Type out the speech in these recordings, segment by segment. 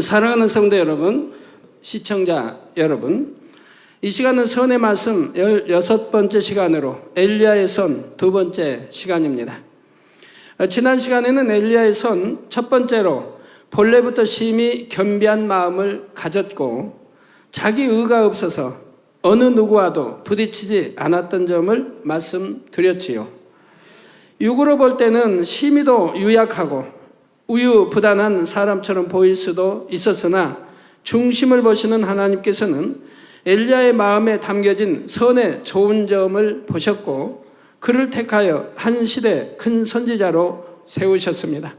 사랑하는 성도 여러분, 시청자 여러분, 이 시간은 선의 말씀 16번째 시간으로 엘리야의 선 두 번째 시간입니다. 지난 시간에는 엘리야의 선 첫 번째로 본래부터 심히 겸비한 마음을 가졌고 자기 의가 없어서 어느 누구와도 부딪히지 않았던 점을 말씀드렸지요. 육으로 볼 때는 심히도 유약하고 우유부단한 사람처럼 보일 수도 있었으나 중심을 보시는 하나님께서는 엘리야의 마음에 담겨진 선의 좋은 점을 보셨고 그를 택하여 한 시대 큰 선지자로 세우셨습니다.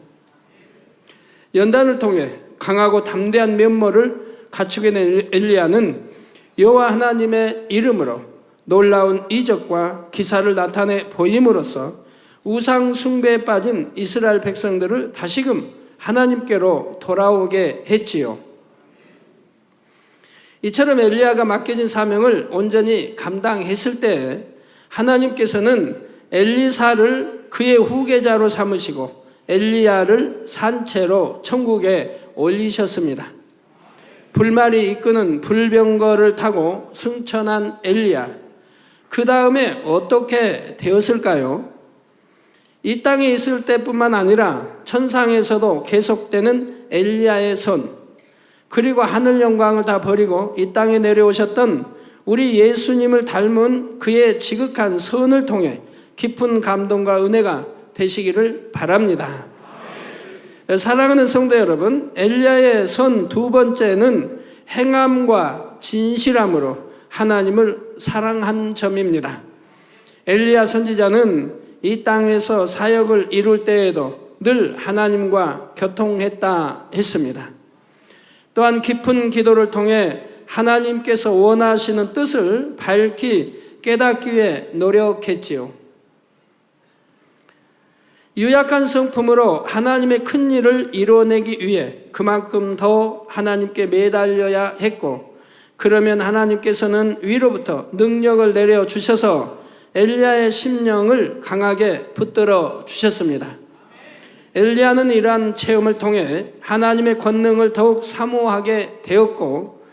연단을 통해 강하고 담대한 면모를 갖추게 된 엘리야는 여호와 하나님의 이름으로 놀라운 이적과 기사를 나타내 보임으로써 우상 숭배에 빠진 이스라엘 백성들을 다시금 하나님께로 돌아오게 했지요. 이처럼 엘리야가 맡겨진 사명을 온전히 감당했을 때 하나님께서는 엘리사를 그의 후계자로 삼으시고 엘리야를 산채로 천국에 올리셨습니다. 불말이 이끄는 불병거를 타고 승천한 엘리야, 그 다음에 어떻게 되었을까요? 이 땅에 있을 때뿐만 아니라 천상에서도 계속되는 엘리야의 선, 그리고 하늘 영광을 다 버리고 이 땅에 내려오셨던 우리 예수님을 닮은 그의 지극한 선을 통해 깊은 감동과 은혜가 되시기를 바랍니다. 사랑하는 성도 여러분, 엘리야의 선 두 번째는 행함과 진실함으로 하나님을 사랑한 점입니다. 엘리야 선지자는 이 땅에서 사역을 이룰 때에도 늘 하나님과 교통했다 했습니다. 또한 깊은 기도를 통해 하나님께서 원하시는 뜻을 밝히 깨닫기 위해 노력했지요. 유약한 성품으로 하나님의 큰 일을 이뤄내기 위해 그만큼 더 하나님께 매달려야 했고, 그러면 하나님께서는 위로부터 능력을 내려주셔서 엘리야의 심령을 강하게 붙들어 주셨습니다. 엘리야는 이러한 체험을 통해 하나님의 권능을 더욱 사모하게 되었고,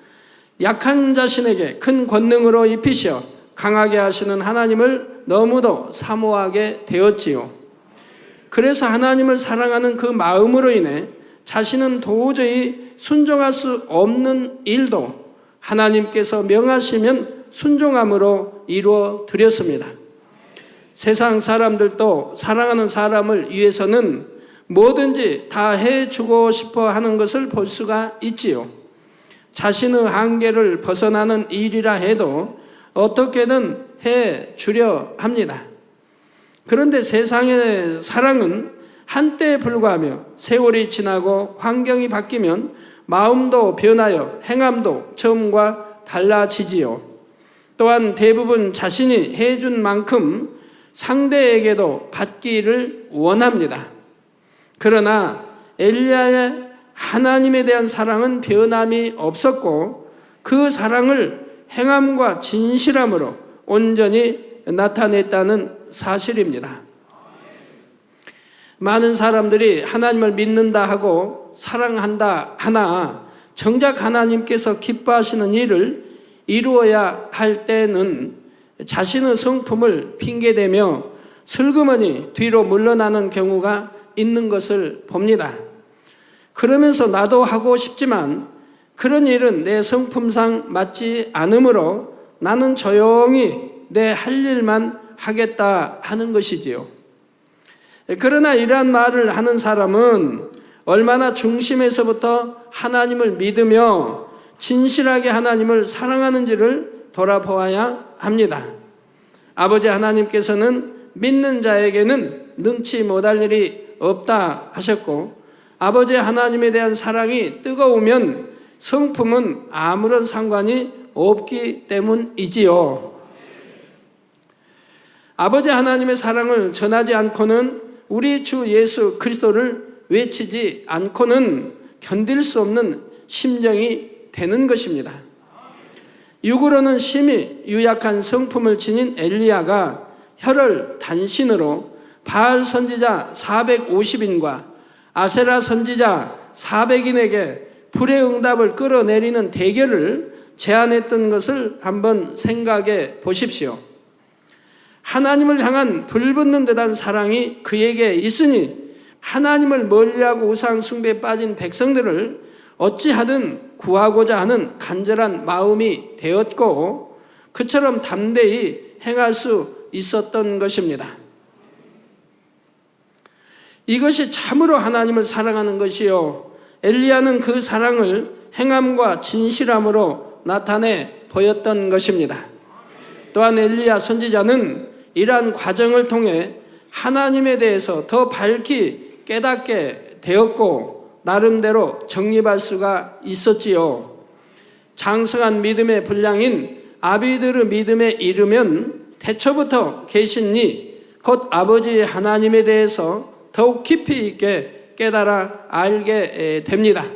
약한 자신에게 큰 권능으로 입히셔 강하게 하시는 하나님을 너무도 사모하게 되었지요. 그래서 하나님을 사랑하는 그 마음으로 인해 자신은 도저히 순종할 수 없는 일도 하나님께서 명하시면 순종함으로 이루어 드렸습니다. 세상 사람들도 사랑하는 사람을 위해서는 뭐든지 다 해주고 싶어 하는 것을 볼 수가 있지요. 자신의 한계를 벗어나는 일이라 해도 어떻게든 해주려 합니다. 그런데 세상의 사랑은 한때에 불과하며 세월이 지나고 환경이 바뀌면 마음도 변하여 행함도 처음과 달라지지요. 또한 대부분 자신이 해준 만큼 상대에게도 받기를 원합니다. 그러나 엘리야의 하나님에 대한 사랑은 변함이 없었고 그 사랑을 행함과 진실함으로 온전히 나타냈다는 사실입니다. 많은 사람들이 하나님을 믿는다 하고 사랑한다 하나 정작 하나님께서 기뻐하시는 일을 이루어야 할 때는 자신의 성품을 핑계대며 슬그머니 뒤로 물러나는 경우가 있는 것을 봅니다. 그러면서 나도 하고 싶지만 그런 일은 내 성품상 맞지 않으므로 나는 조용히 내 할 일만 하겠다 하는 것이지요. 그러나 이러한 말을 하는 사람은 얼마나 중심에서부터 하나님을 믿으며 진실하게 하나님을 사랑하는지를 돌아보아야 합니다. 아버지 하나님께서는 믿는 자에게는 능치 못할 일이 없다 하셨고, 아버지 하나님에 대한 사랑이 뜨거우면 성품은 아무런 상관이 없기 때문이지요. 아버지 하나님의 사랑을 전하지 않고는 우리 주 예수 그리스도를 외치지 않고는 견딜 수 없는 심정이 되는 것입니다. 육으로는 심히 유약한 성품을 지닌 엘리야가 혈을 단신으로 바알 선지자 450인과 아세라 선지자 400인에게 불의 응답을 끌어내리는 대결을 제안했던 것을 한번 생각해 보십시오. 하나님을 향한 불붙는 듯한 사랑이 그에게 있으니 하나님을 멀리하고 우상 숭배에 빠진 백성들을 어찌하든 구하고자 하는 간절한 마음이 되었고 그처럼 담대히 행할 수 있었던 것입니다. 이것이 참으로 하나님을 사랑하는 것이요, 엘리야는 그 사랑을 행함과 진실함으로 나타내 보였던 것입니다. 또한 엘리야 선지자는 이러한 과정을 통해 하나님에 대해서 더 밝히 깨닫게 되었고 나름대로 정립할 수가 있었지요. 장성한 믿음의 분량인 아비들의 믿음에 이르면 태초부터 계신 이 곧 아버지 하나님에 대해서 더욱 깊이 있게 깨달아 알게 됩니다.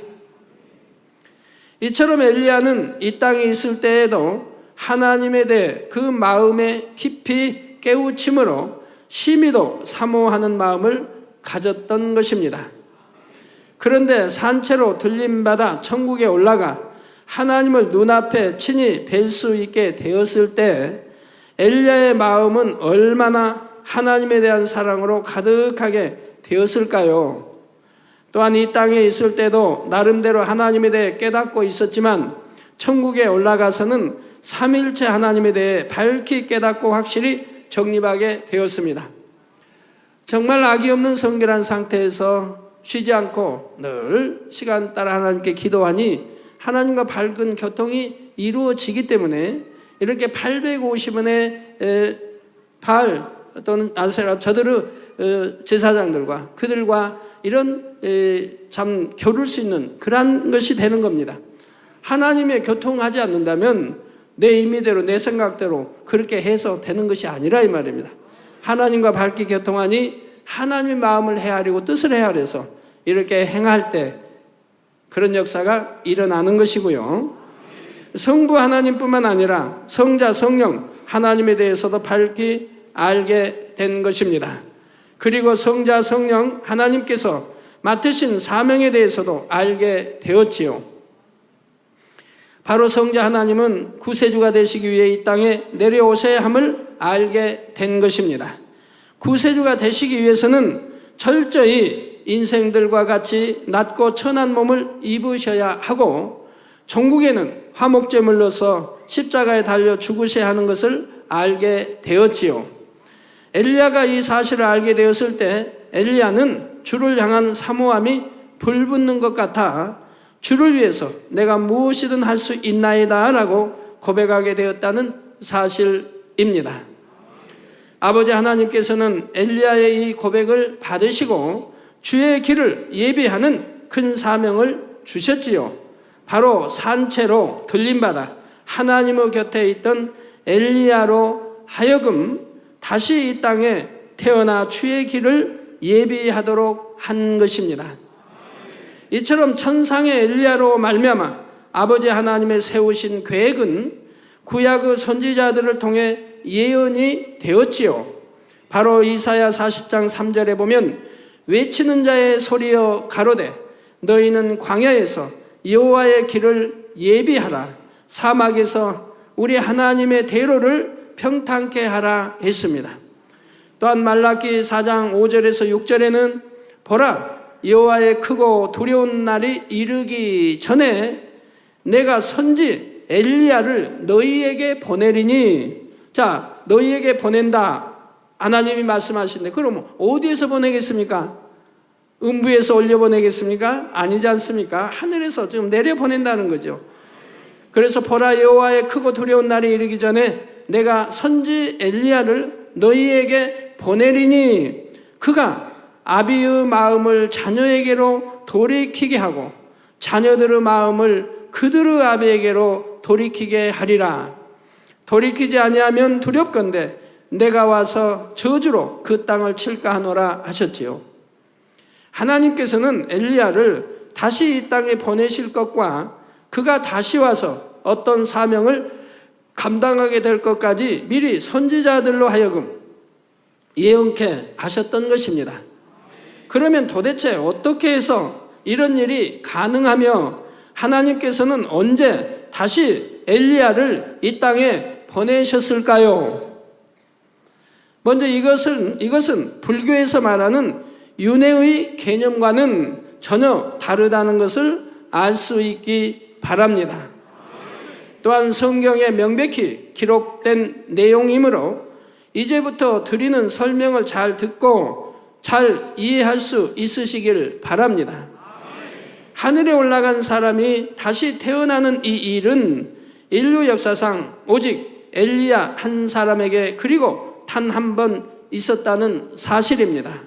이처럼 엘리야는 이 땅에 있을 때에도 하나님에 대해 그 마음에 깊이 깨우침으로 심히도 사모하는 마음을 가졌던 것입니다. 그런데 산채로 들림받아 천국에 올라가 하나님을 눈앞에 친히 뵐 수 있게 되었을 때 엘리야의 마음은 얼마나 하나님에 대한 사랑으로 가득하게 되었을까요? 또한 이 땅에 있을 때도 나름대로 하나님에 대해 깨닫고 있었지만 천국에 올라가서는 삼일체 하나님에 대해 밝히 깨닫고 확실히 정립하게 되었습니다. 정말 악이 없는 성결한 상태에서 쉬지 않고 늘 시간 따라 하나님께 기도하니 하나님과 밝은 교통이 이루어지기 때문에 이렇게 850원의 바알 또는 아세라 저들의 제사장들과 그들과 이런 참 겨룰 수 있는 그런 것이 되는 겁니다. 하나님의 교통하지 않는다면 내 임의대로 내 생각대로 그렇게 해서 되는 것이 아니라 이 말입니다. 하나님과 밝게 교통하니 하나님의 마음을 헤아리고 뜻을 헤아려서 이렇게 행할 때 그런 역사가 일어나는 것이고요. 성부 하나님뿐만 아니라 성자 성령 하나님에 대해서도 밝히 알게 된 것입니다. 그리고 성자 성령 하나님께서 맡으신 사명에 대해서도 알게 되었지요. 바로 성자 하나님은 구세주가 되시기 위해 이 땅에 내려오셔야 함을 알게 된 것입니다. 구세주가 되시기 위해서는 철저히 인생들과 같이 낮고 천한 몸을 입으셔야 하고 종국에는 화목제물로서 십자가에 달려 죽으셔야 하는 것을 알게 되었지요. 엘리야가 이 사실을 알게 되었을 때 엘리야는 주를 향한 사모함이 불붙는 것 같아 주를 위해서 내가 무엇이든 할 수 있나이다 라고 고백하게 되었다는 사실입니다. 아버지 하나님께서는 엘리야의 이 고백을 받으시고 주의 길을 예비하는 큰 사명을 주셨지요. 바로 산채로 들림받아 하나님의 곁에 있던 엘리야로 하여금 다시 이 땅에 태어나 주의 길을 예비하도록 한 것입니다. 이처럼 천상의 엘리야로 말미암아 아버지 하나님의 세우신 계획은 구약의 선지자들을 통해 예언이 되었지요. 바로 이사야 40장 3절에 보면 외치는 자의 소리여 가로되 너희는 광야에서 여호와의 길을 예비하라 사막에서 우리 하나님의 대로를 평탄케 하라 했습니다. 또한 말라기 4장 5절에서 6절에는 보라 여호와의 크고 두려운 날이 이르기 전에 내가 선지 엘리야를 너희에게 보내리니. 자, 너희에게 보낸다 하나님이 말씀하시는데 그럼 어디에서 보내겠습니까? 음부에서 올려보내겠습니까? 아니지 않습니까? 하늘에서 좀 내려보낸다는 거죠. 그래서 보라 여호와의 크고 두려운 날이 이르기 전에 내가 선지 엘리야를 너희에게 보내리니 그가 아비의 마음을 자녀에게로 돌이키게 하고 자녀들의 마음을 그들의 아비에게로 돌이키게 하리라. 돌이키지 아니하면 두렵건대 내가 와서 저주로 그 땅을 칠까 하노라 하셨지요. 하나님께서는 엘리야를 다시 이 땅에 보내실 것과 그가 다시 와서 어떤 사명을 감당하게 될 것까지 미리 선지자들로 하여금 예언케 하셨던 것입니다. 그러면 도대체 어떻게 해서 이런 일이 가능하며 하나님께서는 언제 다시 엘리야를 이 땅에 보내셨을까요? 먼저 이것은 불교에서 말하는 윤회의 개념과는 전혀 다르다는 것을 알 수 있기 바랍니다. 또한 성경에 명백히 기록된 내용이므로 이제부터 드리는 설명을 잘 듣고 잘 이해할 수 있으시길 바랍니다. 하늘에 올라간 사람이 다시 태어나는 이 일은 인류 역사상 오직 엘리야 한 사람에게 그리고 단 한 번 있었다는 사실입니다.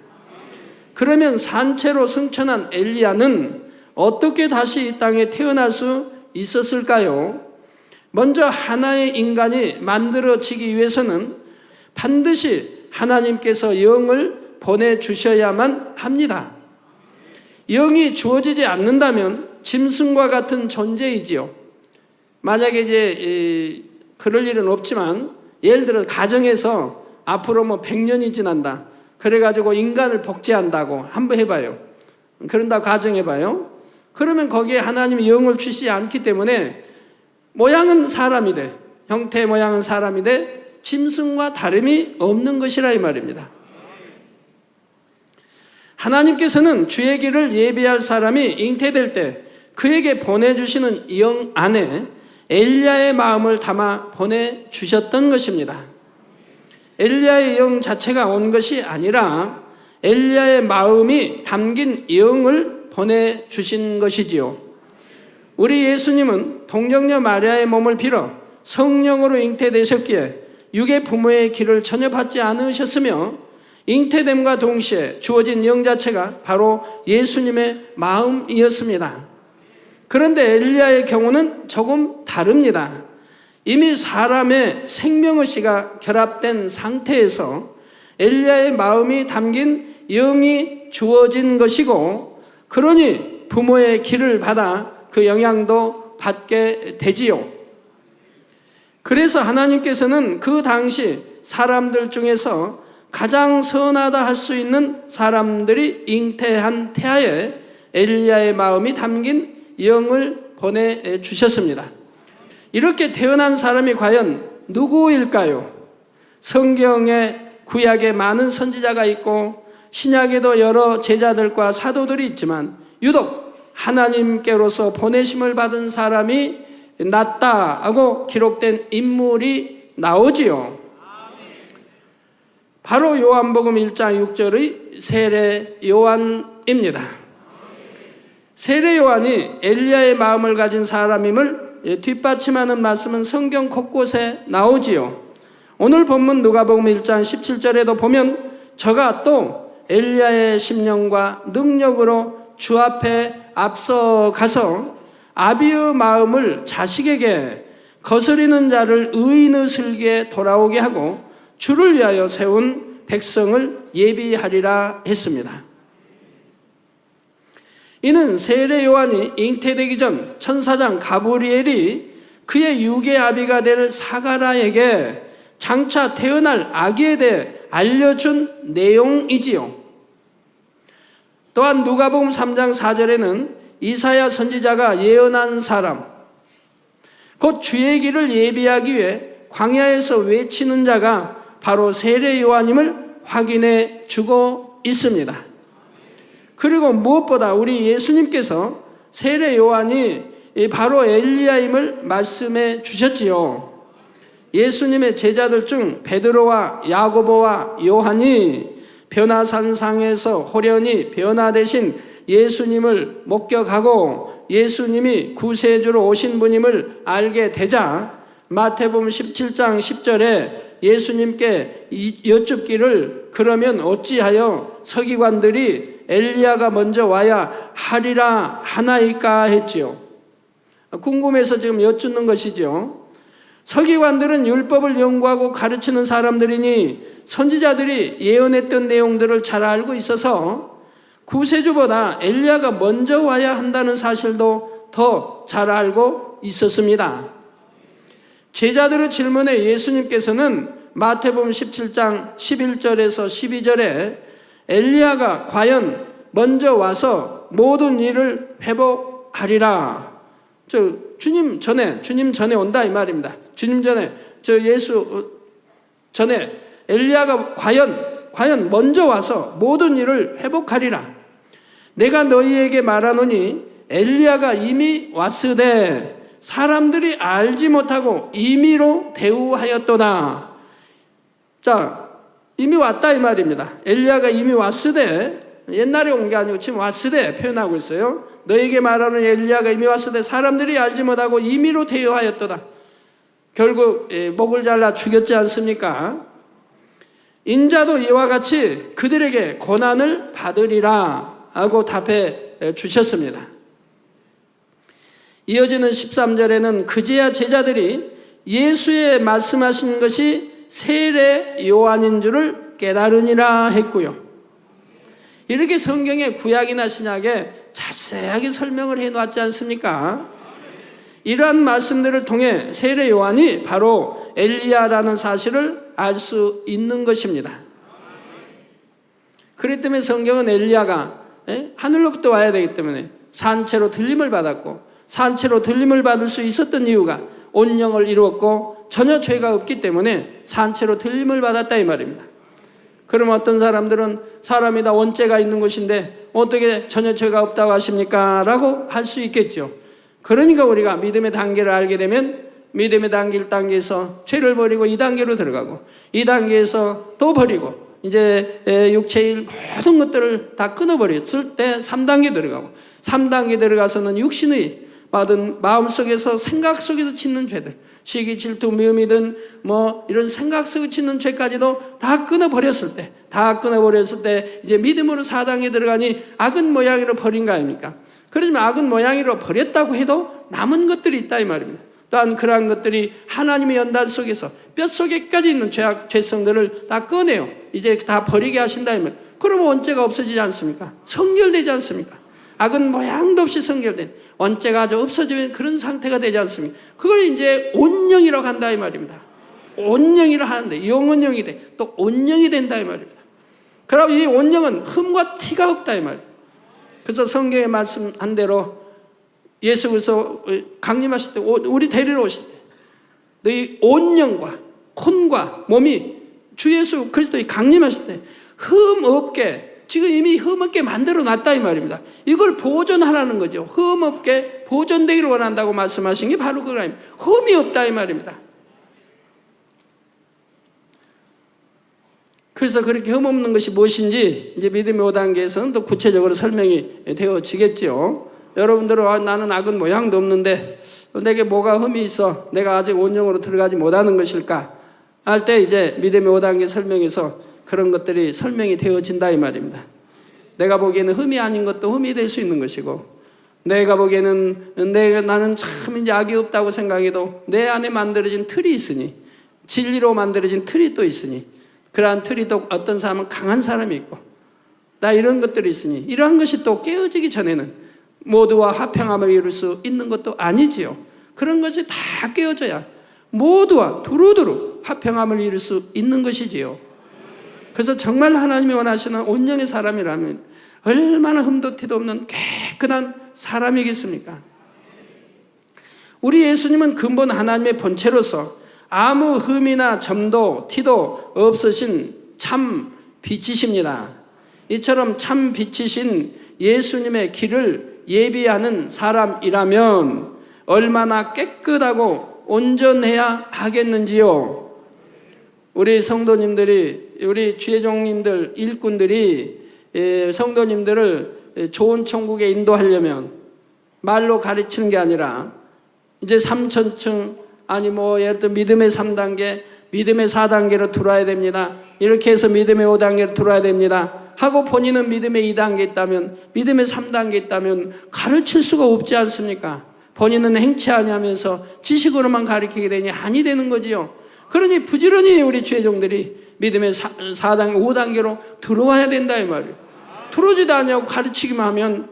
그러면 산채로 승천한 엘리야는 어떻게 다시 이 땅에 태어날 수 있었을까요? 먼저 하나의 인간이 만들어지기 위해서는 반드시 하나님께서 영을 보내주셔야만 합니다. 영이 주어지지 않는다면 짐승과 같은 존재이지요. 만약에 이제 그럴 일은 없지만 예를 들어 가정에서 앞으로 100년이 지난다. 그래가지고 인간을 복제한다고 한번 해봐요. 그런다고 가정해봐요. 그러면 거기에 하나님이 영을 주시지 않기 때문에 모양은 사람이래. 형태 모양은 사람이래. 짐승과 다름이 없는 것이라 이 말입니다. 하나님께서는 주의 길을 예비할 사람이 잉태될 때 그에게 보내주시는 영 안에 엘리야의 마음을 담아 보내주셨던 것입니다. 엘리야의 영 자체가 온 것이 아니라 엘리야의 마음이 담긴 영을 보내주신 것이지요. 우리 예수님은 동정녀 마리아의 몸을 빌어 성령으로 잉태되셨기에 육의 부모의 길을 전혀 받지 않으셨으며 잉태됨과 동시에 주어진 영 자체가 바로 예수님의 마음이었습니다. 그런데 엘리야의 경우는 조금 다릅니다. 이미 사람의 생명의식가 결합된 상태에서 엘리야의 마음이 담긴 영이 주어진 것이고, 그러니 부모의 길을 받아 그 영향도 받게 되지요. 그래서 하나님께서는 그 당시 사람들 중에서 가장 선하다 할 수 있는 사람들이 잉태한 태아에 엘리야의 마음이 담긴 영을 보내주셨습니다. 이렇게 태어난 사람이 과연 누구일까요? 성경에 구약에 많은 선지자가 있고 신약에도 여러 제자들과 사도들이 있지만 유독 하나님께로서 보내심을 받은 사람이 낫다하고 기록된 인물이 나오지요. 바로 요한복음 1장 6절의 세례 요한입니다. 세례 요한이 엘리야의 마음을 가진 사람임을 뒷받침하는 말씀은 성경 곳곳에 나오지요. 오늘 본문 누가복음 1장 17절에도 보면 저가 또 엘리야의 심령과 능력으로 주 앞에 앞서가서 아비의 마음을 자식에게 거스리는 자를 의인의 슬기에 돌아오게 하고 주를 위하여 세운 백성을 예비하리라 했습니다. 이는 세례 요한이 잉태되기 전 천사장 가브리엘이 그의 육의 아비가 될 사가라에게 장차 태어날 아기에 대해 알려준 내용이지요. 또한 누가복음 3장 4절에는 이사야 선지자가 예언한 사람, 곧 주의 길을 예비하기 위해 광야에서 외치는 자가 바로 세례 요한임을 확인해 주고 있습니다. 그리고 무엇보다 우리 예수님께서 세례 요한이 바로 엘리야임을 말씀해 주셨지요. 예수님의 제자들 중 베드로와 야고보와 요한이 변화산상에서 호련히 변화되신 예수님을 목격하고 예수님이 구세주로 오신 분임을 알게 되자 마태복음 17장 10절에 예수님께 여쭙기를 그러면 어찌하여 서기관들이 엘리야가 먼저 와야 하리라 하나이까 했지요. 궁금해서 지금 여쭙는 것이죠. 서기관들은 율법을 연구하고 가르치는 사람들이니 선지자들이 예언했던 내용들을 잘 알고 있어서 구세주보다 엘리야가 먼저 와야 한다는 사실도 더 잘 알고 있었습니다. 제자들의 질문에 예수님께서는 마태복음 17장 11절에서 12절에 엘리야가 과연 먼저 와서 모든 일을 회복하리라, 주님 전에 온다 이 말입니다. 주님 전에, 예수 전에 엘리야가 과연 먼저 와서 모든 일을 회복하리라. 내가 너희에게 말하노니 엘리야가 이미 왔으되 사람들이 알지 못하고 임의로 대우하였도다. 자, 이미 왔다 이 말입니다. 엘리야가 이미 왔으되, 옛날에 온 게 아니고 지금 왔으되 표현하고 있어요. 너에게 말하는 엘리야가 이미 왔으되 사람들이 알지 못하고 임의로 대우하였도다. 결국 목을 잘라 죽였지 않습니까? 인자도 이와 같이 그들에게 고난을 받으리라 하고 답해 주셨습니다. 이어지는 13절에는 그제야 제자들이 예수의 말씀하신 것이 세례 요한인 줄을 깨달으니라 했고요. 이렇게 성경의 구약이나 신약에 자세하게 설명을 해놨지 않습니까? 이러한 말씀들을 통해 세례 요한이 바로 엘리야라는 사실을 알 수 있는 것입니다. 그렇기 때문에 성경은 엘리야가 하늘로부터 와야 되기 때문에 산채로 들림을 받았고, 산채로 들림을 받을 수 있었던 이유가 온영을 이루었고 전혀 죄가 없기 때문에 산채로 들림을 받았다 이 말입니다. 그럼 어떤 사람들은 사람이 다 원죄가 있는 것인데 어떻게 전혀 죄가 없다고 하십니까? 라고 할 수 있겠죠. 그러니까 우리가 믿음의 단계를 알게 되면 믿음의 단계에서 죄를 버리고 2단계로 들어가고, 2단계에서 또 버리고, 이제 육체의 모든 것들을 다 끊어버렸을 때 3단계 들어가고, 3단계 들어가서는 육신의 받은 마음속에서 생각 속에서 짓는 죄들, 시기, 질투, 미움이든 이런 생각 속에 짓는 죄까지도 다 끊어버렸을 때 이제 믿음으로 4단계 들어가니 악은 모양으로 버린 거 아닙니까? 그러지만 악은 모양으로 버렸다고 해도 남은 것들이 있다 이 말입니다. 또한 그러한 것들이 하나님의 연단 속에서 뼛속에까지 있는 죄성들을 다 꺼내요. 이제 다 버리게 하신다 이 말입니다. 그러면 원죄가 없어지지 않습니까? 성결되지 않습니까? 악은 모양도 없이 성결된, 원죄가 아주 없어지면 그런 상태가 되지 않습니까? 그걸 이제 온영이라고 한다 이 말입니다. 온영이라 하는데 영원영이 돼. 또 온영이 된다 이 말입니다. 그럼 이 온영은 흠과 티가 없다 이 말입니다. 그래서 성경에 말씀한 대로 예수께서 강림하실 때, 우리 데리러 오실 때 너희 온영과 콘과 몸이 주 예수 그리스도의 강림하실 때 흠 없게, 지금 이미 흠 없게 만들어 놨다 이 말입니다. 이걸 보존하라는 거죠. 흠 없게 보존되기를 원한다고 말씀하신 게 바로 그거 아닙니다. 흠이 없다 이 말입니다. 그래서 그렇게 흠 없는 것이 무엇인지 이제 믿음의 5단계에서는 또 구체적으로 설명이 되어지겠죠. 여러분들은 나는 악은 모양도 없는데 내게 뭐가 흠이 있어, 내가 아직 온영으로 들어가지 못하는 것일까 할 때 이제 믿음의 5단계 설명에서 그런 것들이 설명이 되어진다 이 말입니다. 내가 보기에는 흠이 아닌 것도 흠이 될 수 있는 것이고, 내가 보기에는 나는 참 이제 악이 없다고 생각해도 내 안에 만들어진 틀이 있으니, 진리로 만들어진 틀이 또 있으니, 그러한 틀이 또 어떤 사람은 강한 사람이 있고, 나 이런 것들이 있으니, 이러한 것이 또 깨어지기 전에는 모두와 화평함을 이룰 수 있는 것도 아니지요. 그런 것이 다 깨어져야 모두와 두루두루 화평함을 이룰 수 있는 것이지요. 그래서 정말 하나님이 원하시는 온영의 사람이라면 얼마나 흠도 티도 없는 깨끗한 사람이겠습니까? 우리 예수님은 근본 하나님의 본체로서 아무 흠이나 점도 티도 없으신 참 빛이십니다. 이처럼 참 빛이신 예수님의 길을 예비하는 사람이라면 얼마나 깨끗하고 온전해야 하겠는지요. 우리 성도님들이, 우리 주의종님들, 일꾼들이 성도님들을 좋은 천국에 인도하려면 말로 가르치는 게 아니라 이제 3천층, 아니 예를 들어 믿음의 3단계, 믿음의 4단계로 들어와야 됩니다. 이렇게 해서 믿음의 5단계로 들어와야 됩니다 하고 본인은 믿음의 2단계 있다면, 믿음의 3단계 있다면 가르칠 수가 없지 않습니까? 본인은 행치 아니하면서 지식으로만 가르치게 되니 아니 되는 거지요. 그러니 부지런히 우리 죄종들이 믿음의 4단계, 5단계로 들어와야 된다 이 말이에요. 들어오지도 않냐고 가르치기만 하면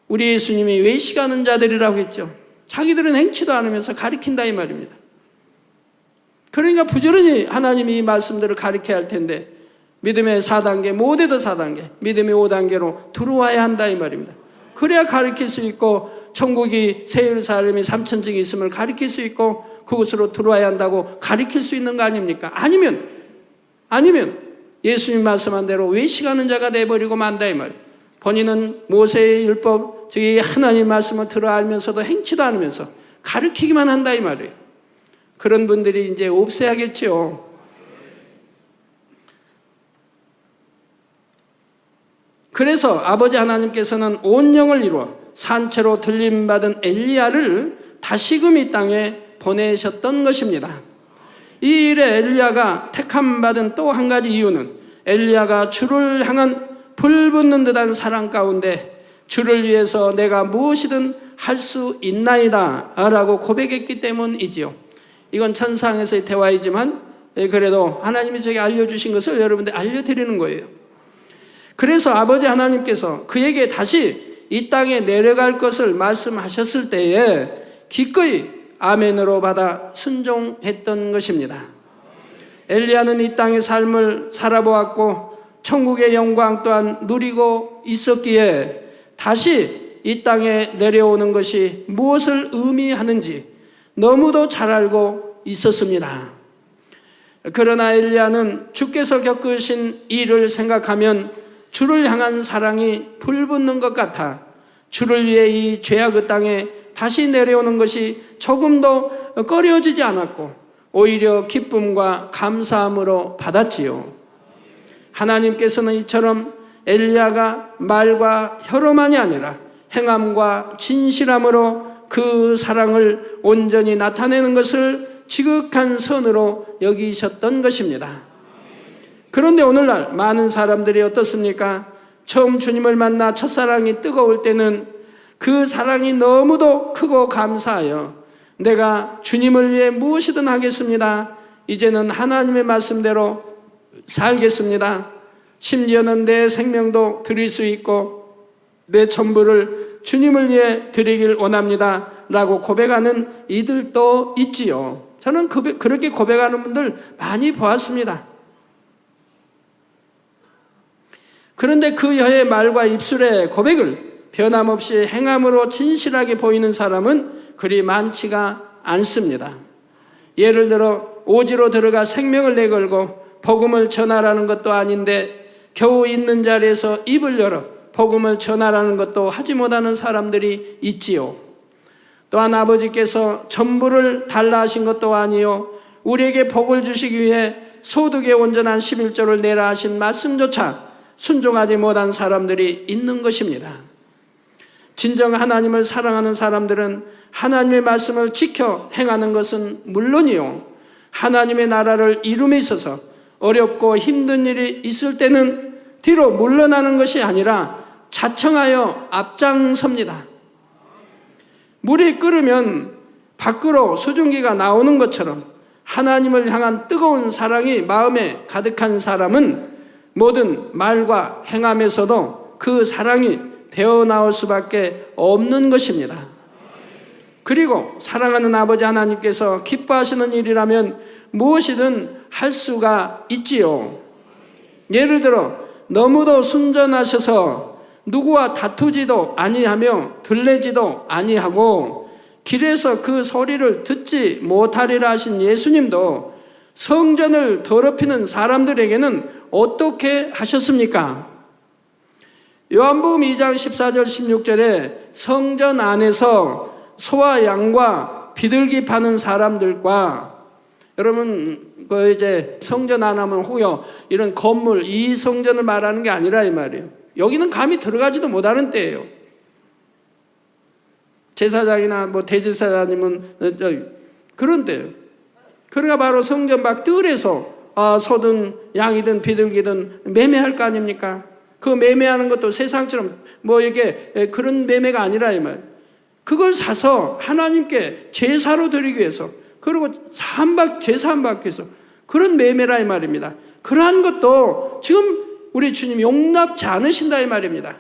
우리 예수님이 외식하는 자들이라고 했죠. 자기들은 행치도 않으면서 가르친다 이 말입니다. 그러니까 부지런히 하나님이 이 말씀들을 가르쳐야 할 텐데 믿음의 4단계, 모두도 4단계, 믿음의 5단계로 들어와야 한다 이 말입니다. 그래야 가르칠 수 있고 천국이 새 예루살렘이 3천층이 있음을 가리킬 수 있고 그곳으로 들어와야 한다고 가리킬 수 있는 거 아닙니까? 아니면 예수님 말씀한 대로 외식하는 자가 돼버리고 만다 이 말이에요. 본인은 모세의 율법, 즉 하나님 말씀을 들어 알면서도 행치도 않으면서 가르치기만 한다 이 말이에요. 그런 분들이 이제 없애야겠죠. 그래서 아버지 하나님께서는 온 영을 이루어 산채로 들림받은 엘리야를 다시금 이 땅에 보내셨던 것입니다. 이 일에 엘리야가 택함받은 또 한 가지 이유는 엘리야가 주를 향한 불붙는 듯한 사랑 가운데 주를 위해서 내가 무엇이든 할 수 있나이다 라고 고백했기 때문이지요. 이건 천상에서의 대화이지만 그래도 하나님이 저에게 알려주신 것을 여러분들 알려드리는 거예요. 그래서 아버지 하나님께서 그에게 다시 이 땅에 내려갈 것을 말씀하셨을 때에 기꺼이 아멘으로 받아 순종했던 것입니다. 엘리야는 이 땅의 삶을 살아보았고 천국의 영광 또한 누리고 있었기에 다시 이 땅에 내려오는 것이 무엇을 의미하는지 너무도 잘 알고 있었습니다. 그러나 엘리야는 주께서 겪으신 일을 생각하면 주를 향한 사랑이 불붙는 것 같아 주를 위해 이 죄악의 땅에 다시 내려오는 것이 조금도 꺼려지지 않았고 오히려 기쁨과 감사함으로 받았지요. 하나님께서는 이처럼 엘리야가 말과 혀로만이 아니라 행함과 진실함으로 그 사랑을 온전히 나타내는 것을 지극한 선으로 여기셨던 것입니다. 그런데 오늘날 많은 사람들이 어떻습니까? 처음 주님을 만나 첫사랑이 뜨거울 때는 그 사랑이 너무도 크고 감사하여 내가 주님을 위해 무엇이든 하겠습니다. 이제는 하나님의 말씀대로 살겠습니다. 심지어는 내 생명도 드릴 수 있고 내 전부를 주님을 위해 드리길 원합니다 라고 고백하는 이들도 있지요. 저는 그렇게 고백하는 분들 많이 보았습니다. 그런데 그 여의 말과 입술의 고백을 변함없이 행함으로 진실하게 보이는 사람은 그리 많지가 않습니다. 예를 들어 오지로 들어가 생명을 내걸고 복음을 전하라는 것도 아닌데 겨우 있는 자리에서 입을 열어 복음을 전하라는 것도 하지 못하는 사람들이 있지요. 또한 아버지께서 전부를 달라 하신 것도 아니요 우리에게 복을 주시기 위해 소득에 온전한 11조를 내라 하신 말씀조차 순종하지 못한 사람들이 있는 것입니다. 진정 하나님을 사랑하는 사람들은 하나님의 말씀을 지켜 행하는 것은 물론이요 하나님의 나라를 이룸에 있어서 어렵고 힘든 일이 있을 때는 뒤로 물러나는 것이 아니라 자청하여 앞장섭니다. 물이 끓으면 밖으로 수증기가 나오는 것처럼 하나님을 향한 뜨거운 사랑이 마음에 가득한 사람은 모든 말과 행함에서도 그 사랑이 배어나올 수밖에 없는 것입니다. 그리고 사랑하는 아버지 하나님께서 기뻐하시는 일이라면 무엇이든 할 수가 있지요. 예를 들어 너무도 순전하셔서 누구와 다투지도 아니하며 들레지도 아니하고 길에서 그 소리를 듣지 못하리라 하신 예수님도 성전을 더럽히는 사람들에게는 어떻게 하셨습니까? 요한복음 2장 14절 16절에 성전 안에서 소와 양과 비둘기 파는 사람들과 여러분 그 이제 성전 안 하면 후여 이런 건물 이 성전을 말하는 게 아니라 이 말이에요. 여기는 감히 들어가지도 못하는 때예요. 제사장이나 뭐 대제사장님은 그런 때예요. 그러니까 바로 성전 밖 뜰에서 소든 양이든 비둘기든 매매할 거 아닙니까? 그 매매하는 것도 세상처럼 뭐 이게 그런 매매가 아니라 이 말. 그걸 사서 하나님께 제사로 드리기 위해서 그리고 제사 한 받기 위해서 그런 매매라 이 말입니다. 그러한 것도 지금 우리 주님 용납지 않으신다 이 말입니다.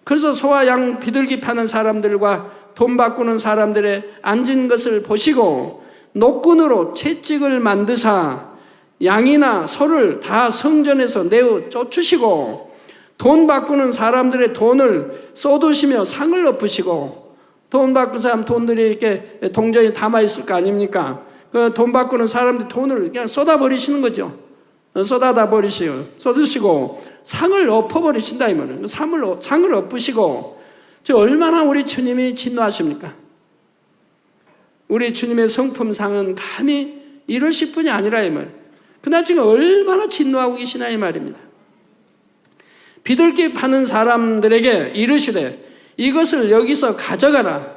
그래서 소와 양 비둘기 파는 사람들과 돈 바꾸는 사람들의 앉은 것을 보시고 노끈으로 채찍을 만드사 양이나 소를 다 성전에서 내어 쫓으시고 돈 바꾸는 사람들의 돈을 쏟으시며 상을 엎으시고 돈 받고 사람 돈들이 이렇게 동전이 담아 있을 거 아닙니까? 그 돈 받고는 사람들이 돈을 그냥 쏟아버리시는 거죠. 쏟아다 쏟으시고 상을 엎어버리신다 이 말이에요. 상을 엎으시고 얼마나 우리 주님이 진노하십니까? 우리 주님의 성품상은 감히 이러실 뿐이 아니라 이 말. 그러나 지금 얼마나 진노하고 계시나 이 말입니다. 비둘기 파는 사람들에게 이르시되 이것을 여기서 가져가라.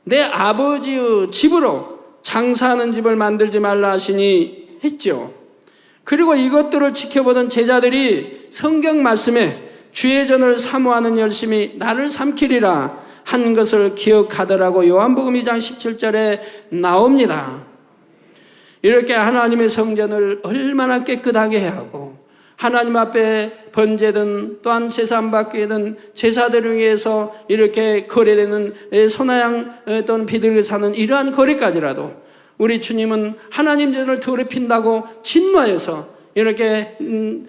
내 아버지의 집으로 장사하는 집을 만들지 말라 하시니 했죠. 그리고 이것들을 지켜보던 제자들이 성경 말씀에 주의 전을 사모하는 열심히 나를 삼키리라 한 것을 기억하더라고 요한복음 2장 17절에 나옵니다. 이렇게 하나님의 성전을 얼마나 깨끗하게 해야 하고 하나님 앞에 번제든 또한 제사 받기든 제사들을 위해서 이렇게 거래되는 소나양 또는 비둘기 사는 이러한 거래까지라도 우리 주님은 하나님 전을 더럽힌다고 진노해서 이렇게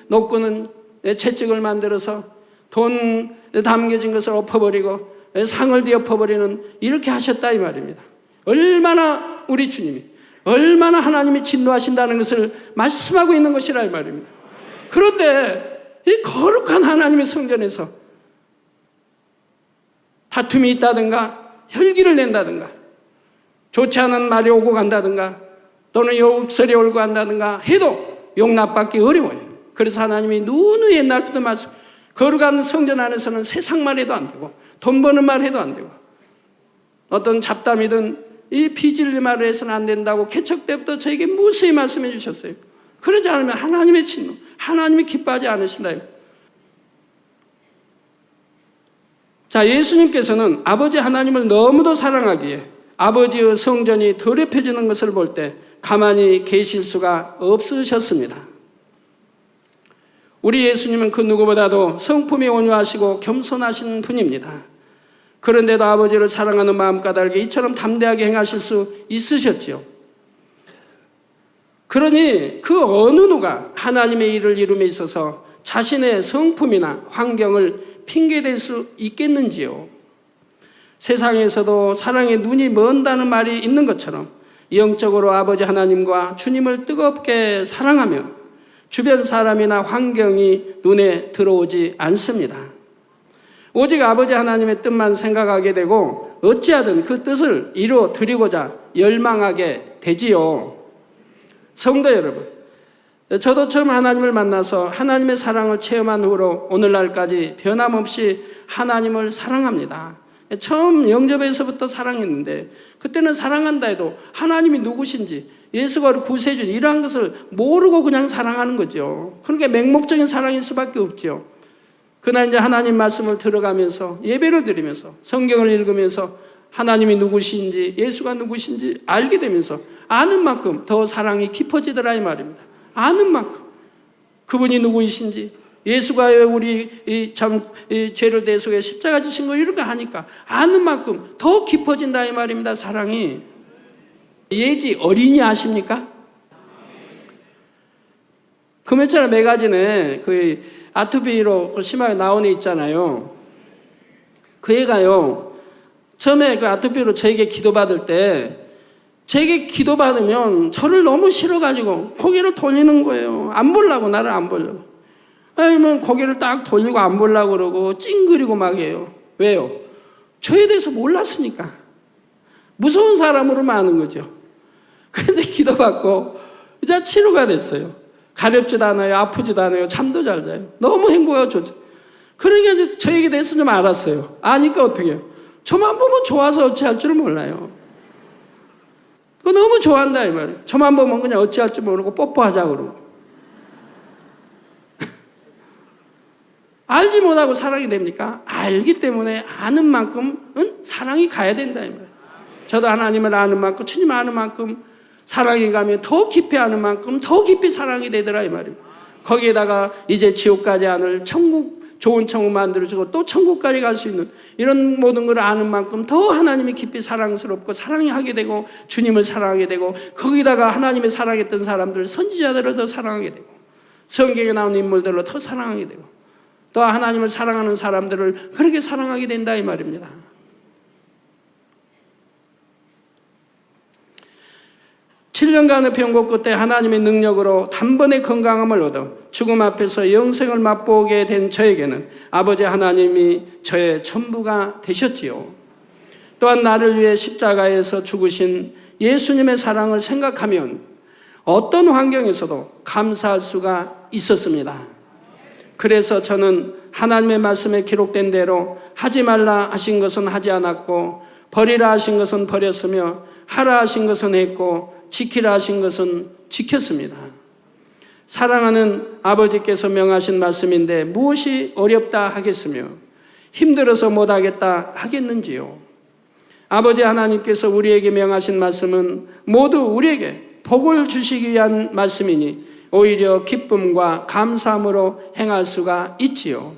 놓고는 채찍을 만들어서 돈 담겨진 것을 엎어버리고 상을 뒤엎어버리는 이렇게 하셨다 이 말입니다. 얼마나 우리 주님이 얼마나 하나님이 진노하신다는 것을 말씀하고 있는 것이라 이 말입니다. 그런데 이 거룩한 하나님의 성전에서 다툼이 있다든가 혈기를 낸다든가 좋지 않은 말이 오고 간다든가 또는 욕설이 오고 간다든가 해도 용납받기 어려워요. 그래서 하나님이 누누이 옛날부터 말씀 거룩한 성전 안에서는 세상 말 해도 안 되고 돈 버는 말 해도 안 되고 어떤 잡담이든 이 비진리 말을 해서는 안 된다고 개척 때부터 저에게 무수히 말씀해 주셨어요. 그러지 않으면 하나님의 진노, 하나님이 기뻐하지 않으신다. 자, 예수님께서는 아버지 하나님을 너무도 사랑하기에 아버지의 성전이 더럽혀지는 것을 볼 때 가만히 계실 수가 없으셨습니다. 우리 예수님은 그 누구보다도 성품이 온유하시고 겸손하신 분입니다. 그런데도 아버지를 사랑하는 마음 까닭에 이처럼 담대하게 행하실 수 있으셨지요. 그러니 그 어느 누가 하나님의 일을 이룸에 있어서 자신의 성품이나 환경을 핑계댈 수 있겠는지요. 세상에서도 사랑의 눈이 먼다는 말이 있는 것처럼 영적으로 아버지 하나님과 주님을 뜨겁게 사랑하며 주변 사람이나 환경이 눈에 들어오지 않습니다. 오직 아버지 하나님의 뜻만 생각하게 되고 어찌하든 그 뜻을 이루어 드리고자 열망하게 되지요. 성도 여러분, 저도 처음 하나님을 만나서 하나님의 사랑을 체험한 후로 오늘날까지 변함없이 하나님을 사랑합니다. 처음 영접에서부터 사랑했는데 그때는 사랑한다 해도 하나님이 누구신지 예수가 우리 구세주 이러한 것을 모르고 그냥 사랑하는 거죠. 그러니까 맹목적인 사랑일 수밖에 없죠. 그러나 이제 하나님 말씀을 들어가면서 예배를 드리면서 성경을 읽으면서 하나님이 누구신지 예수가 누구신지 알게 되면서 아는 만큼 더 사랑이 깊어지더라 이 말입니다. 아는 만큼 그분이 누구이신지 예수가 우리 이 죄를 대속해 십자가 지신 거 이렇게 하니까 아는 만큼 더 깊어진다 이 말입니다. 사랑이. 예지 어린이 아십니까? 그 몇 차례 매가진에 그 아토피로 심하게 나온 애 있잖아요. 그 애가요 처음에 그 아토피로 저에게 기도받을 때 제게 기도받으면 저를 너무 싫어가지고 고개를 돌리는 거예요. 안 보려고, 나를 안 보려고. 아니면 고개를 딱 돌리고 안 보려고 그러고 찡그리고 막 해요. 왜요? 저에 대해서 몰랐으니까. 무서운 사람으로만 아는 거죠. 근데 기도받고 이제 치료가 됐어요. 가렵지도 않아요. 아프지도 않아요. 잠도 잘 자요. 너무 행복하고 좋죠. 그러니까 이제 저에게 대해서 좀 알았어요. 아니까 어떻게 해요? 저만 보면 좋아서 어찌할 줄을 몰라요. 그거 너무 좋아한다 이 말이에요. 저만 보면 그냥 어찌할 줄 모르고 뽀뽀하자 그러고. 알지 못하고 사랑이 됩니까? 알기 때문에 아는 만큼은 사랑이 가야 된다 이 말이에요. 저도 하나님을 아는 만큼 주님 아는 만큼 사랑이 가면 더 깊이 아는 만큼 더 깊이 사랑이 되더라 이 말이에요. 거기에다가 이제 지옥까지 않을 천국, 좋은 천국 만들어주고 또 천국까지 갈 수 있는 이런 모든 걸 아는 만큼 더 하나님이 깊이 사랑스럽고 사랑이 하게 되고 주님을 사랑하게 되고 거기다가 하나님의 사랑했던 사람들 선지자들을 더 사랑하게 되고 성경에 나온 인물들로 더 사랑하게 되고 또 하나님을 사랑하는 사람들을 그렇게 사랑하게 된다 이 말입니다. 7년간의 병고 끝에 하나님의 능력으로 단번에 건강함을 얻어 죽음 앞에서 영생을 맛보게 된 저에게는 아버지 하나님이 저의 전부가 되셨지요. 또한 나를 위해 십자가에서 죽으신 예수님의 사랑을 생각하면 어떤 환경에서도 감사할 수가 있었습니다. 그래서 저는 하나님의 말씀에 기록된 대로 하지 말라 하신 것은 하지 않았고, 버리라 하신 것은 버렸으며, 하라 하신 것은 했고, 지키라 하신 것은 지켰습니다. 사랑하는 아버지께서 명하신 말씀인데 무엇이 어렵다 하겠으며 힘들어서 못하겠다 하겠는지요. 아버지 하나님께서 우리에게 명하신 말씀은 모두 우리에게 복을 주시기 위한 말씀이니 오히려 기쁨과 감사함으로 행할 수가 있지요.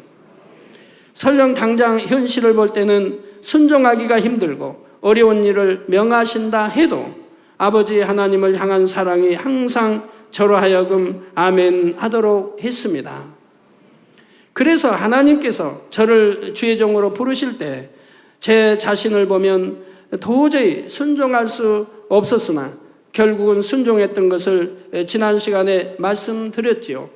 설령 당장 현실을 볼 때는 순종하기가 힘들고 어려운 일을 명하신다 해도 아버지 하나님을 향한 사랑이 항상 저로 하여금 아멘 하도록 했습니다. 그래서 하나님께서 저를 주의 종으로 부르실 때 제 자신을 보면 도저히 순종할 수 없었으나 결국은 순종했던 것을 지난 시간에 말씀드렸지요.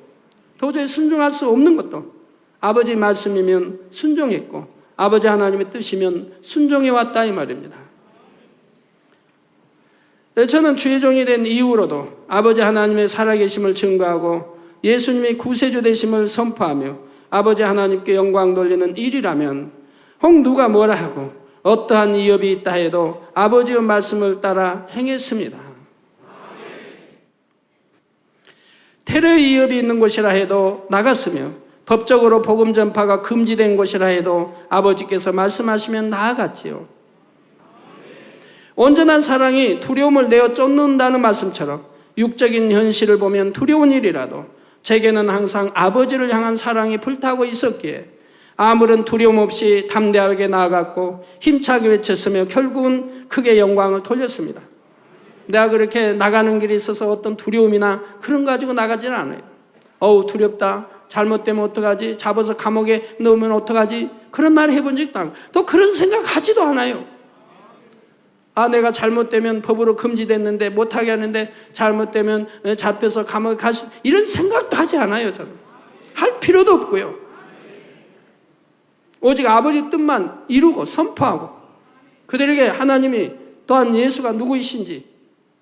도저히 순종할 수 없는 것도 아버지 말씀이면 순종했고 아버지 하나님의 뜻이면 순종해 왔다 이 말입니다. 저는 주의 종이 된 이후로도 아버지 하나님의 살아계심을 증거하고 예수님이 구세주 되심을 선포하며 아버지 하나님께 영광 돌리는 일이라면 혹 누가 뭐라 하고 어떠한 위협이 있다 해도 아버지의 말씀을 따라 행했습니다. 테러의 위협이 있는 곳이라 해도 나갔으며 법적으로 복음 전파가 금지된 곳이라 해도 아버지께서 말씀하시면 나아갔지요. 온전한 사랑이 두려움을 내어 쫓는다는 말씀처럼 육적인 현실을 보면 두려운 일이라도 제게는 항상 아버지를 향한 사랑이 불타고 있었기에 아무런 두려움 없이 담대하게 나아갔고 힘차게 외쳤으며 결국은 크게 영광을 돌렸습니다. 내가 그렇게 나가는 길에 있어서 어떤 두려움이나 그런 거 가지고 나가지는 않아요. 어우 두렵다, 잘못되면 어떡하지, 잡아서 감옥에 넣으면 어떡하지, 그런 말 해본 적도 않고 또 그런 생각하지도 않아요. 아 내가 잘못되면 법으로 금지됐는데 못하게 하는데 잘못되면 잡혀서 감옥에 가시, 이런 생각도 하지 않아요. 저는 할 필요도 없고요. 오직 아버지 뜻만 이루고 선포하고 그들에게 하나님이 또한 예수가 누구이신지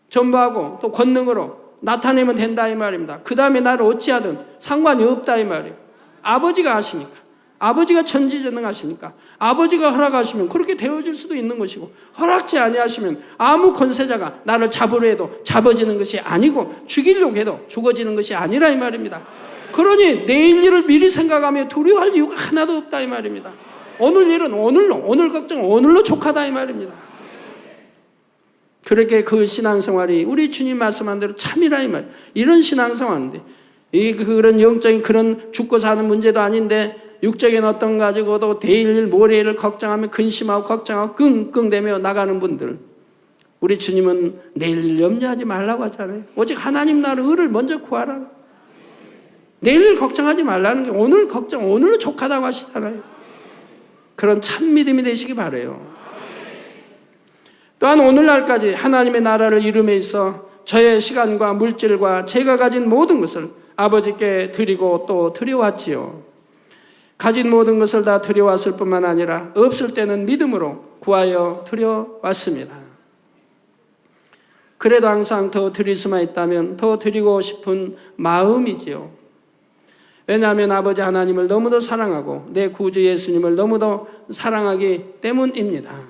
전부하고 또 권능으로 나타내면 된다 이 말입니다. 그 다음에 나를 어찌하든 상관이 없다 이 말이에요. 아버지가 아시니까, 아버지가 전지전능하시니까 아버지가 허락하시면 그렇게 되어질 수도 있는 것이고 허락지 아니하시면 아무 권세자가 나를 잡으려 해도 잡아지는 것이 아니고 죽이려고 해도 죽어지는 것이 아니라 이 말입니다. 그러니 내일 일을 미리 생각하며 두려워할 이유가 하나도 없다 이 말입니다. 오늘 일은 오늘로, 오늘 걱정은 오늘로 족하다 이 말입니다. 그렇게 그 신앙생활이 우리 주님 말씀한 대로 참이라 이 말. 이런 신앙생활인데 그런 영적인 그런 죽고 사는 문제도 아닌데 육적인 어떤 가지고도 내일 모레일을 걱정하며 근심하고 걱정하고 끙끙대며 나가는 분들, 우리 주님은 내일 일 염려하지 말라고 하잖아요. 오직 하나님 나라 의를 먼저 구하라. 내일 일 걱정하지 말라는 게 오늘 걱정, 오늘로 족하다고 하시잖아요. 그런 참 믿음이 되시기 바라요. 또한 오늘날까지 하나님의 나라를 이룸에 있어 저의 시간과 물질과 제가 가진 모든 것을 아버지께 드리고 또 드려왔지요. 가진 모든 것을 다 드려왔을 뿐만 아니라 없을 때는 믿음으로 구하여 드려왔습니다. 그래도 항상 더 드릴 수만 있다면 더 드리고 싶은 마음이지요. 왜냐하면 아버지 하나님을 너무도 사랑하고 내 구주 예수님을 너무도 사랑하기 때문입니다.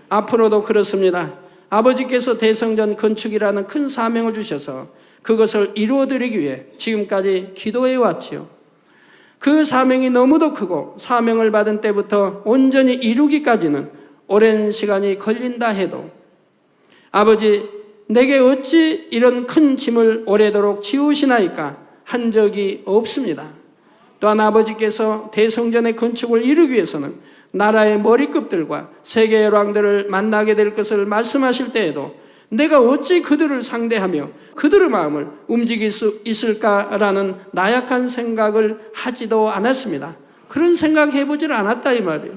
앞으로도 그렇습니다. 아버지께서 대성전 건축이라는 큰 사명을 주셔서 그것을 이루어드리기 위해 지금까지 기도해 왔지요. 그 사명이 너무도 크고 사명을 받은 때부터 온전히 이루기까지는 오랜 시간이 걸린다 해도 아버지 내게 어찌 이런 큰 짐을 오래도록 지우시나이까 한 적이 없습니다. 또한 아버지께서 대성전의 건축을 이루기 위해서는 나라의 머리급들과 세계 열왕들을 만나게 될 것을 말씀하실 때에도 내가 어찌 그들을 상대하며 그들의 마음을 움직일 수 있을까라는 나약한 생각을 하지도 않았습니다. 그런 생각 해보질 않았다 이 말이에요.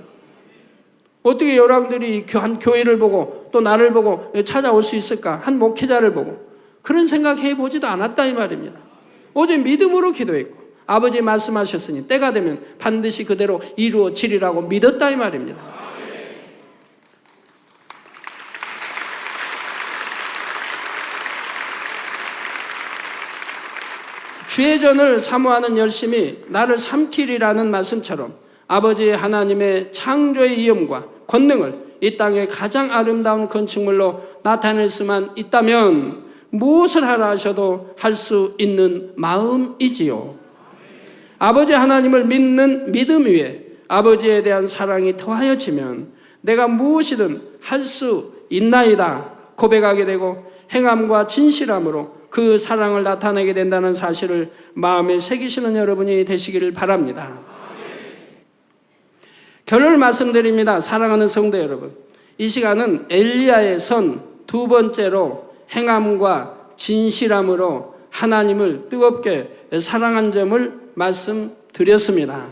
어떻게 열왕들이 한 교회를 보고 또 나를 보고 찾아올 수 있을까? 한 목회자를 보고 그런 생각해 보지도 않았다 이 말입니다. 오직 믿음으로 기도했고 아버지 말씀하셨으니 때가 되면 반드시 그대로 이루어지리라고 믿었다 이 말입니다. 주의전을 사모하는 열심이 나를 삼키리라는 말씀처럼 아버지 하나님의 창조의 이음과 권능을 이 땅의 가장 아름다운 건축물로 나타낼 수만 있다면 무엇을 하라 하셔도 할 수 있는 마음이지요. 아버지 하나님을 믿는 믿음 위에 아버지에 대한 사랑이 더하여지면 내가 무엇이든 할 수 있나이다 고백하게 되고 행함과 진실함으로 그 사랑을 나타내게 된다는 사실을 마음에 새기시는 여러분이 되시기를 바랍니다. 결론을 말씀드립니다. 사랑하는 성도 여러분, 이 시간은 엘리야의 선 두 번째로 행함과 진실함으로 하나님을 뜨겁게 사랑한 점을 말씀드렸습니다.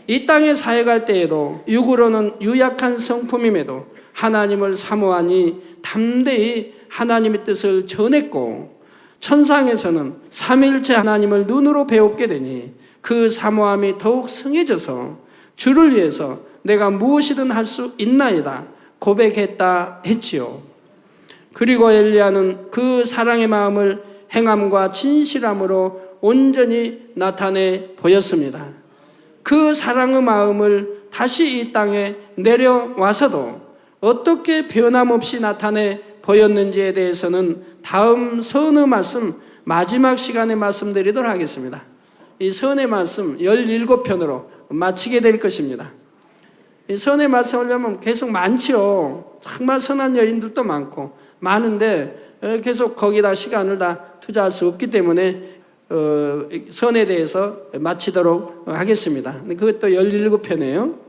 이 땅에 사역할 때에도 육으로는 유약한 성품임에도 하나님을 사모하니 담대히 하나님의 뜻을 전했고 천상에서는 삼위일체 하나님을 눈으로 배우게 되니 그 사모함이 더욱 승해져서 주를 위해서 내가 무엇이든 할 수 있나이다 고백했다 했지요. 그리고 엘리야는 그 사랑의 마음을 행함과 진실함으로 온전히 나타내 보였습니다. 그 사랑의 마음을 다시 이 땅에 내려와서도 어떻게 변함없이 나타내 보였는지에 대해서는 다음 선의 말씀 마지막 시간에 말씀드리도록 하겠습니다. 이 선의 말씀 17편으로 마치게 될 것입니다. 이 선의 말씀 하려면 계속 많지요. 정말 선한 여인들도 많고 많은데 계속 거기다 시간을 다 투자할 수 없기 때문에 선에 대해서 마치도록 하겠습니다. 그것도 17편이에요.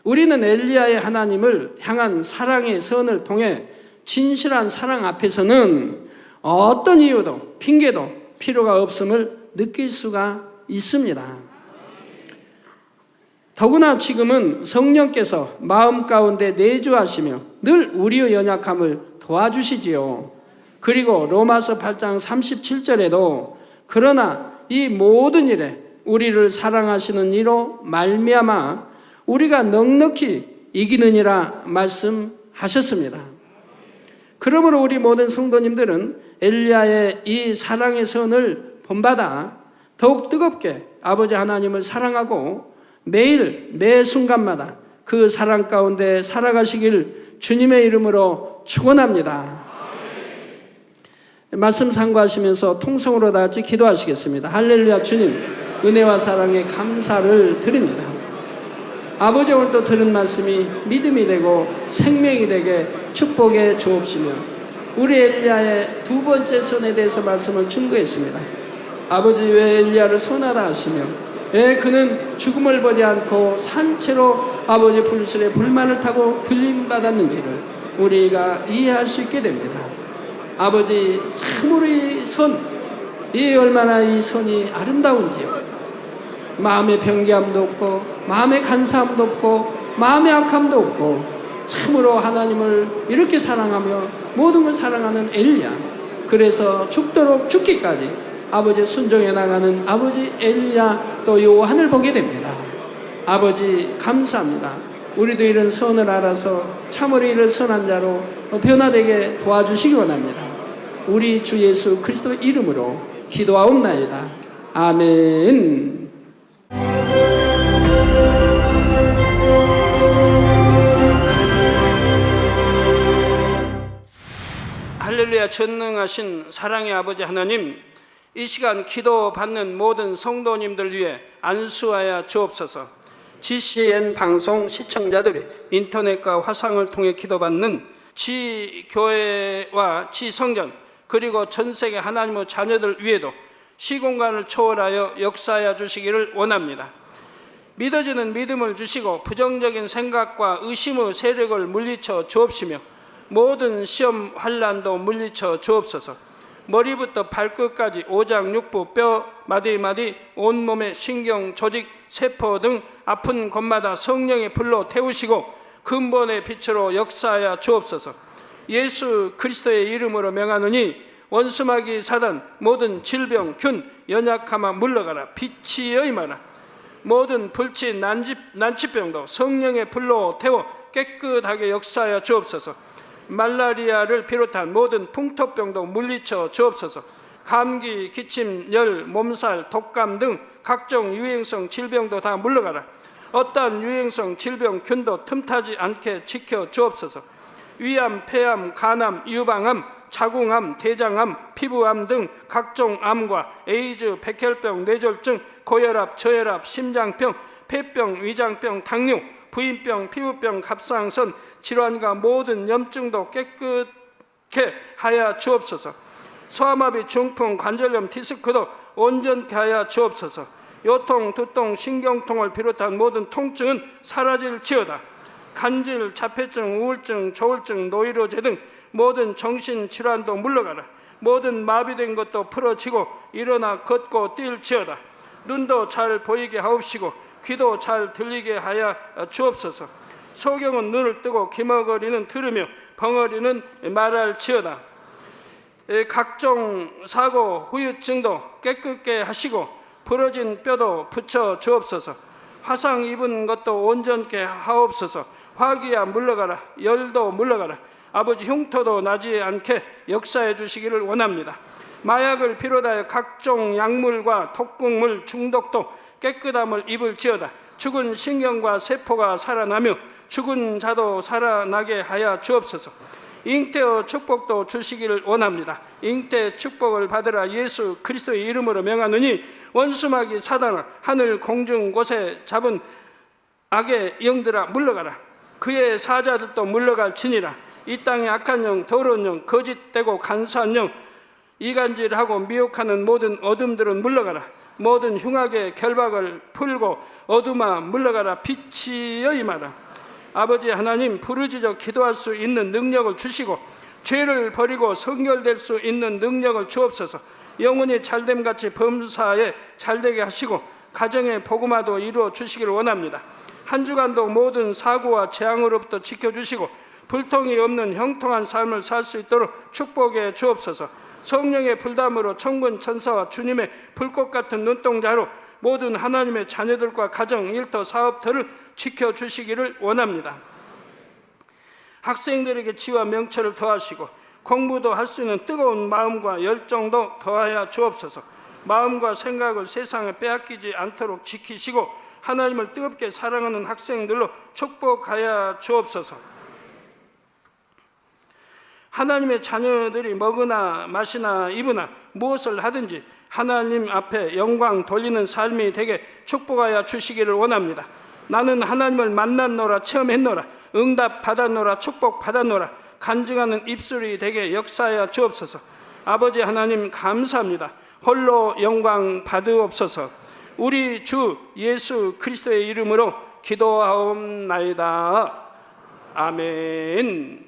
우리는 엘리야의 하나님을 향한 사랑의 선을 통해 진실한 사랑 앞에서는 어떤 이유도 핑계도 필요가 없음을 느낄 수가 있습니다. 더구나 지금은 성령께서 마음 가운데 내주하시며 늘 우리의 연약함을 도와주시지요. 그리고 로마서 8장 37절에도 그러나 이 모든 일에 우리를 사랑하시는 이로 말미암아 우리가 넉넉히 이기느니라 말씀하셨습니다. 그러므로 우리 모든 성도님들은 엘리야의 이 사랑의 선을 본받아 더욱 뜨겁게 아버지 하나님을 사랑하고 매일 매 순간마다 그 사랑 가운데 살아가시길 주님의 이름으로 축원합니다. 말씀 상고하시면서 통성으로 다 같이 기도하시겠습니다. 할렐루야. 주님 은혜와 사랑에 감사를 드립니다. 아버지 오늘 또 들은 말씀이 믿음이 되고 생명이 되게 축복해 주옵시며 우리 엘리야의 두 번째 선에 대해서 말씀을 증거했습니다. 아버지 왜 엘리야를 선하다 하시며 왜 그는 죽음을 보지 않고 산채로 아버지 불술에 불만을 타고 들림받았는지를 우리가 이해할 수 있게 됩니다. 아버지 참으로 이 선, 이 얼마나 이 선이 아름다운지요. 마음의 변개함도 없고 마음의 간사함도 없고 마음의 악함도 없고 참으로 하나님을 이렇게 사랑하며 모든 걸 사랑하는 엘리야. 그래서 죽도록 죽기까지 아버지 순종해 나가는 아버지 엘리야 또 요한을 보게 됩니다. 아버지 감사합니다. 우리도 이런 선을 알아서 참으로 이런 선한 자로 변화되게 도와주시기 원합니다. 우리 주 예수 그리스도 이름으로 기도하옵나이다. 아멘. 할렐루야. 전능하신 사랑의 아버지 하나님, 이 시간 기도받는 모든 성도님들 위해 안수하여 주옵소서. GCN 방송 시청자들이 인터넷과 화상을 통해 기도받는 지교회와 지성전 그리고 전세계 하나님의 자녀들 위에도 시공간을 초월하여 역사하여 주시기를 원합니다. 믿어지는 믿음을 주시고 부정적인 생각과 의심의 세력을 물리쳐 주옵시며 모든 시험 환난도 물리쳐 주옵소서. 머리부터 발끝까지 오장육부 뼈 마디마디 온몸의 신경 조직 세포 등 아픈 곳마다 성령의 불로 태우시고 근본의 빛으로 역사하여 주옵소서. 예수 그리스도의 이름으로 명하노니 원수마귀 사단 모든 질병 균 연약함아 물러가라. 빛이 여임하라. 모든 불치 난치병도 성령의 불로 태워 깨끗하게 역사하여 주옵소서. 말라리아를 비롯한 모든 풍토병도 물리쳐 주옵소서. 감기, 기침, 열, 몸살, 독감 등 각종 유행성 질병도 다 물러가라. 어떠한 유행성 질병 균도 틈타지 않게 지켜 주옵소서. 위암, 폐암, 간암, 유방암, 자궁암, 대장암, 피부암 등 각종 암과 에이즈, 백혈병, 뇌졸중, 고혈압, 저혈압, 심장병, 폐병, 위장병, 당뇨, 부인병, 피부병, 갑상선 질환과 모든 염증도 깨끗게 하여 주옵소서. 소아마비, 중풍, 관절염, 디스크도 온전케 하여 주옵소서. 요통, 두통, 신경통을 비롯한 모든 통증은 사라질지어다. 간질, 자폐증, 우울증, 조울증, 노이로제 등 모든 정신질환도 물러가라. 모든 마비된 것도 풀어지고 일어나 걷고 뛸지어다. 눈도 잘 보이게 하옵시고 귀도 잘 들리게 하여 주옵소서. 소경은 눈을 뜨고 기머거리는 들으며 벙어리는 말할지어다. 각종 사고, 후유증도 깨끗게 하시고 부러진 뼈도 붙여 주옵소서. 화상 입은 것도 온전케 하옵소서. 화기야 물러가라. 열도 물러가라. 아버지 흉터도 나지 않게 역사해 주시기를 원합니다. 마약을 비롯하여 각종 약물과 독극물 중독도 깨끗함을 입을지어다. 죽은 신경과 세포가 살아나며 죽은 자도 살아나게 하여 주옵소서. 잉태의 축복도 주시기를 원합니다. 잉태 축복을 받으라. 예수 그리스도의 이름으로 명하노니 원수마귀 사단아 하늘 공중 곳에 잡은 악의 영들아 물러가라. 그의 사자들도 물러갈지니라. 이 땅의 악한 영, 더러운 영, 거짓되고 간사한 영, 이간질하고 미혹하는 모든 어둠들은 물러가라. 모든 흉악의 결박을 풀고 어둠아 물러가라. 빛이 여임하라. 아버지 하나님, 부르짖어 기도할 수 있는 능력을 주시고 죄를 버리고 성결될 수 있는 능력을 주옵소서. 영혼이 잘됨같이 범사에 잘되게 하시고 가정의 복음화도 이루어 주시기를 원합니다. 한 주간도 모든 사고와 재앙으로부터 지켜주시고 불통이 없는 형통한 삶을 살 수 있도록 축복해 주옵소서. 성령의 불담으로 천군 천사와 주님의 불꽃 같은 눈동자로 모든 하나님의 자녀들과 가정, 일터, 사업터를 지켜주시기를 원합니다. 학생들에게 지와 명철을 더하시고 공부도 할 수 있는 뜨거운 마음과 열정도 더하여 주옵소서. 마음과 생각을 세상에 빼앗기지 않도록 지키시고 하나님을 뜨겁게 사랑하는 학생들로 축복하여 주옵소서. 하나님의 자녀들이 먹으나 마시나 입으나 무엇을 하든지 하나님 앞에 영광 돌리는 삶이 되게 축복하여 주시기를 원합니다. 나는 하나님을 만났노라, 체험했노라, 응답 받았노라, 축복 받았노라, 간증하는 입술이 되게 역사하여 주옵소서. 아버지 하나님 감사합니다. 홀로 영광 받으옵소서. 우리 주 예수 그리스도의 이름으로 기도하옵나이다. 아멘.